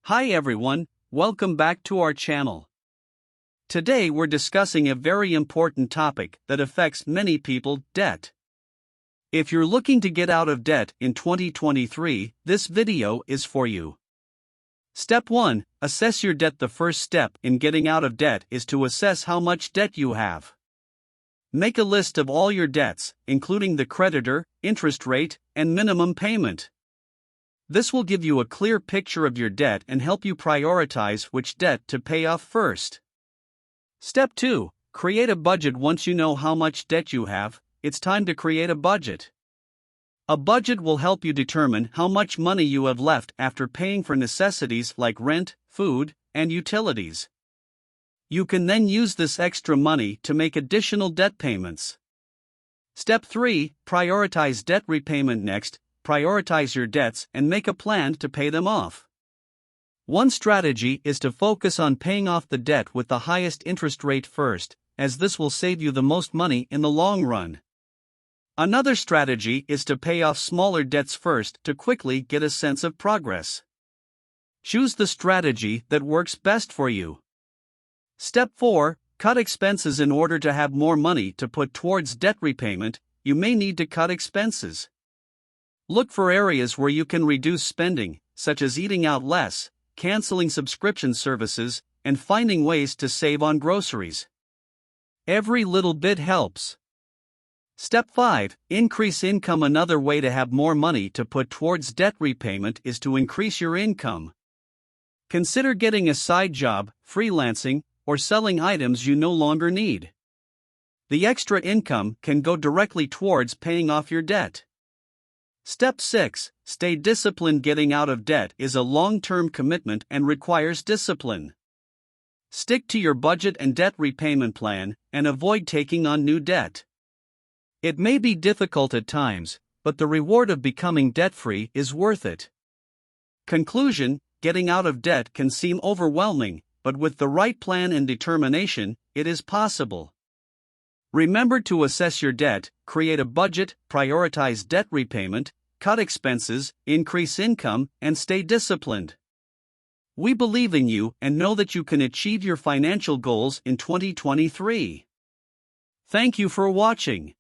Hi everyone, welcome back to our channel. Today we're discussing a very important topic that affects many people: debt. If you're looking to get out of debt in 2023, this video is for you. Step 1. Assess your debt. The first step in getting out of debt is to assess how much debt you have. Make a list of all your debts, including the creditor, interest rate, and minimum payment. This will give you a clear picture of your debt and help you prioritize which debt to pay off first. Step 2. Create a budget. Once you know how much debt you have, it's time to create a budget. A budget will help you determine how much money you have left after paying for necessities like rent, food, and utilities. You can then use this extra money to make additional debt payments. Step 3. Prioritize debt repayment. Next, prioritize your debts and make a plan to pay them off. One strategy is to focus on paying off the debt with the highest interest rate first, as this will save you the most money in the long run. Another strategy is to pay off smaller debts first to quickly get a sense of progress. Choose the strategy that works best for you. Step 4. Cut expenses. In order to have more money to put towards debt repayment, you may need to cut expenses. Look for areas where you can reduce spending, such as eating out less, canceling subscription services, and finding ways to save on groceries. Every little bit helps. Step 5. Increase income. Another way to have more money to put towards debt repayment is to increase your income. Consider getting a side job, freelancing, or selling items you no longer need. The extra income can go directly towards paying off your debt. Step 6. Stay disciplined. Getting out of debt is a long-term commitment and requires discipline. Stick to your budget and debt repayment plan, and avoid taking on new debt. It may be difficult at times, but the reward of becoming debt-free is worth it. Conclusion: getting out of debt can seem overwhelming, but with the right plan and determination, it is possible. Remember to assess your debt, create a budget, prioritize debt repayment, cut expenses, increase income, and stay disciplined. We believe in you and know that you can achieve your financial goals in 2023. Thank you for watching.